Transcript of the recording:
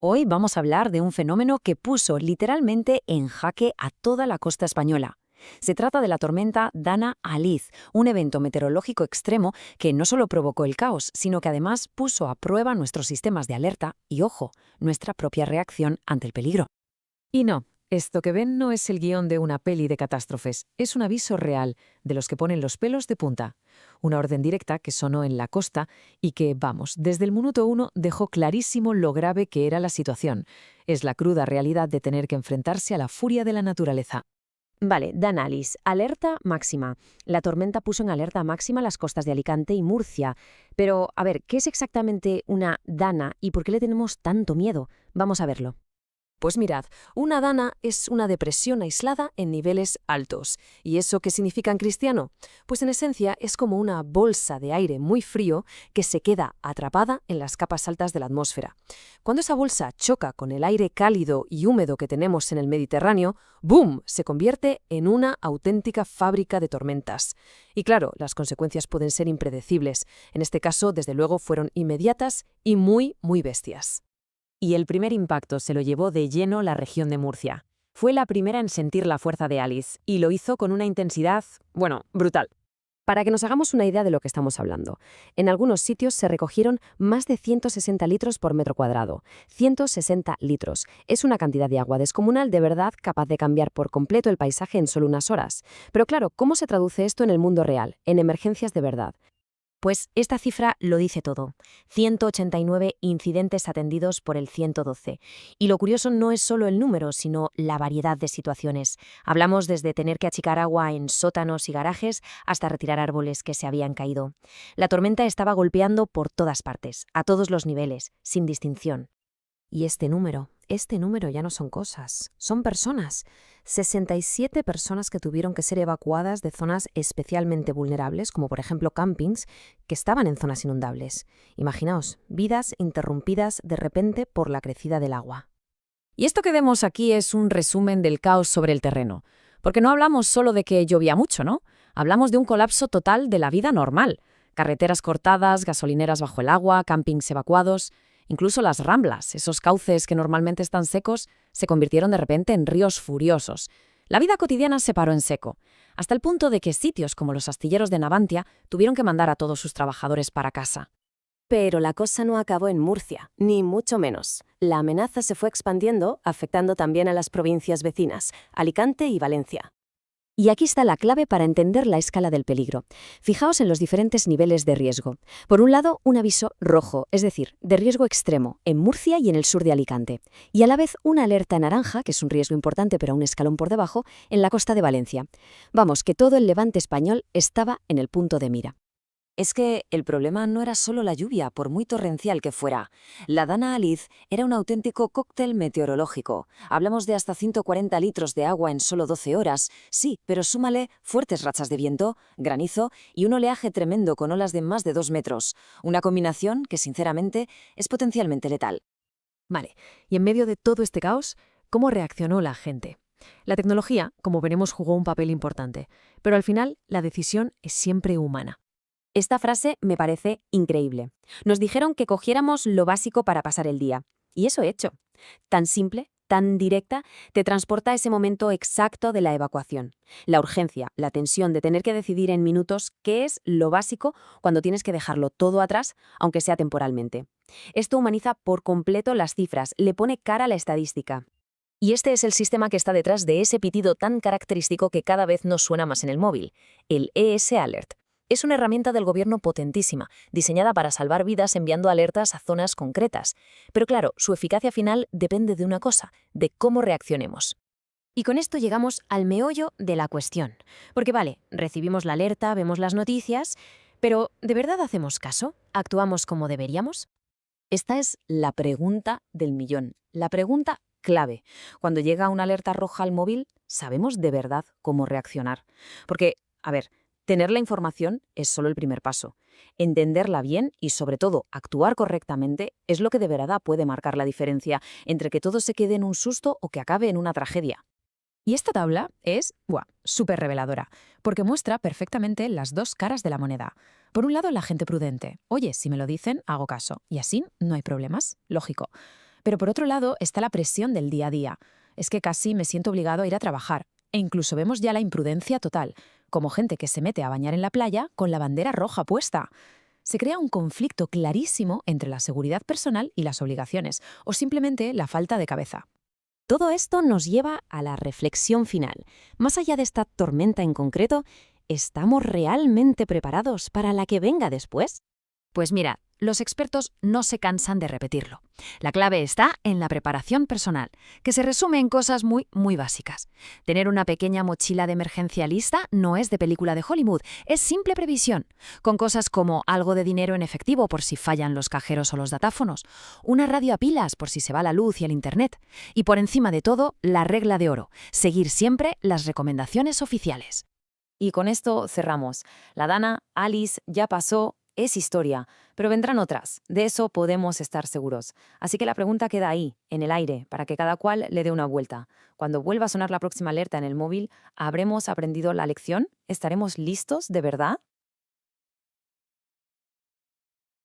Hoy vamos a hablar de un fenómeno que puso literalmente en jaque a toda la costa española. Se trata de la tormenta Dana Aliz, un evento meteorológico extremo que no solo provocó el caos, sino que además puso a prueba nuestros sistemas de alerta y, ojo, nuestra propia reacción ante el peligro. Y no, esto que ven no es el guión de una peli de catástrofes, es un aviso real, de los que ponen los pelos de punta. Una orden directa que sonó en la costa y que, vamos, desde el minuto uno dejó clarísimo lo grave que era la situación. Es la cruda realidad de tener que enfrentarse a la furia de la naturaleza. Vale, Danalis, alerta máxima. La tormenta puso en alerta máxima las costas de Alicante y Murcia. Pero, a ver, ¿qué es exactamente una Dana y por qué le tenemos tanto miedo? Vamos a verlo. Pues mirad, una dana es una depresión aislada en niveles altos. ¿Y eso qué significa en cristiano? Pues en esencia es como una bolsa de aire muy frío que se queda atrapada en las capas altas de la atmósfera. Cuando esa bolsa choca con el aire cálido y húmedo que tenemos en el Mediterráneo, ¡boom!, se convierte en una auténtica fábrica de tormentas. Y claro, las consecuencias pueden ser impredecibles. En este caso, desde luego, fueron inmediatas y muy, muy bestias. Y el primer impacto se lo llevó de lleno la región de Murcia. Fue la primera en sentir la fuerza de Alice, y lo hizo con una intensidad, bueno, brutal. Para que nos hagamos una idea de lo que estamos hablando, en algunos sitios se recogieron más de 160 litros por metro cuadrado. 160 litros. Es una cantidad de agua descomunal de verdad capaz de cambiar por completo el paisaje en solo unas horas. Pero claro, ¿cómo se traduce esto en el mundo real, en emergencias de verdad? Pues esta cifra lo dice todo. 189 incidentes atendidos por el 112. Y lo curioso no es solo el número, sino la variedad de situaciones. Hablamos desde tener que achicar agua en sótanos y garajes hasta retirar árboles que se habían caído. La tormenta estaba golpeando por todas partes, a todos los niveles, sin distinción. Y este número ya no son cosas, son personas. 67 personas que tuvieron que ser evacuadas de zonas especialmente vulnerables, como por ejemplo campings, que estaban en zonas inundables. Imaginaos, vidas interrumpidas de repente por la crecida del agua. Y esto que vemos aquí es un resumen del caos sobre el terreno. Porque no hablamos solo de que llovía mucho, ¿no? Hablamos de un colapso total de la vida normal. Carreteras cortadas, gasolineras bajo el agua, campings evacuados. Incluso las ramblas, esos cauces que normalmente están secos, se convirtieron de repente en ríos furiosos. La vida cotidiana se paró en seco, hasta el punto de que sitios como los astilleros de Navantia tuvieron que mandar a todos sus trabajadores para casa. Pero la cosa no acabó en Murcia, ni mucho menos. La amenaza se fue expandiendo, afectando también a las provincias vecinas, Alicante y Valencia. Y aquí está la clave para entender la escala del peligro. Fijaos en los diferentes niveles de riesgo. Por un lado, un aviso rojo, es decir, de riesgo extremo, en Murcia y en el sur de Alicante. Y a la vez una alerta naranja, que es un riesgo importante pero a un escalón por debajo, en la costa de Valencia. Vamos, que todo el levante español estaba en el punto de mira. Es que el problema no era solo la lluvia, por muy torrencial que fuera. La Dana Aliz era un auténtico cóctel meteorológico. Hablamos de hasta 140 litros de agua en solo 12 horas. Sí, pero súmale fuertes rachas de viento, granizo y un oleaje tremendo con olas de más de 2 metros. Una combinación que, sinceramente, es potencialmente letal. Vale, y en medio de todo este caos, ¿cómo reaccionó la gente? La tecnología, como veremos, jugó un papel importante, pero al final la decisión es siempre humana. Esta frase me parece increíble. Nos dijeron que cogiéramos lo básico para pasar el día. Y eso he hecho. Tan simple, tan directa, te transporta a ese momento exacto de la evacuación. La urgencia, la tensión de tener que decidir en minutos qué es lo básico cuando tienes que dejarlo todo atrás, aunque sea temporalmente. Esto humaniza por completo las cifras, le pone cara a la estadística. Y este es el sistema que está detrás de ese pitido tan característico que cada vez nos suena más en el móvil, el ES Alert. Es una herramienta del gobierno potentísima, diseñada para salvar vidas enviando alertas a zonas concretas. Pero claro, su eficacia final depende de una cosa, de cómo reaccionemos. Y con esto llegamos al meollo de la cuestión. Porque vale, recibimos la alerta, vemos las noticias, pero ¿de verdad hacemos caso? ¿Actuamos como deberíamos? Esta es la pregunta del millón, la pregunta clave. Cuando llega una alerta roja al móvil, ¿sabemos de verdad cómo reaccionar? Porque, a ver, tener la información es solo el primer paso. Entenderla bien y, sobre todo, actuar correctamente es lo que de verdad puede marcar la diferencia entre que todo se quede en un susto o que acabe en una tragedia. Y esta tabla es, súper reveladora, porque muestra perfectamente las dos caras de la moneda. Por un lado, la gente prudente. Oye, si me lo dicen, hago caso. Y así no hay problemas. Lógico. Pero por otro lado está la presión del día a día. Es que casi me siento obligado a ir a trabajar. E incluso vemos ya la imprudencia total, como gente que se mete a bañar en la playa con la bandera roja puesta. Se crea un conflicto clarísimo entre la seguridad personal y las obligaciones, o simplemente la falta de cabeza. Todo esto nos lleva a la reflexión final. Más allá de esta tormenta en concreto, ¿estamos realmente preparados para la que venga después? Pues mira, los expertos no se cansan de repetirlo. La clave está en la preparación personal, que se resume en cosas muy básicas. Tener una pequeña mochila de emergencia lista no es de película de Hollywood, es simple previsión, con cosas como algo de dinero en efectivo por si fallan los cajeros o los datáfonos, una radio a pilas por si se va la luz y el internet, y por encima de todo, la regla de oro, seguir siempre las recomendaciones oficiales. Y con esto cerramos. La Dana, Alice, ya pasó, es historia, pero vendrán otras, de eso podemos estar seguros. Así que la pregunta queda ahí, en el aire, para que cada cual le dé una vuelta. Cuando vuelva a sonar la próxima alerta en el móvil, ¿habremos aprendido la lección? ¿Estaremos listos de verdad?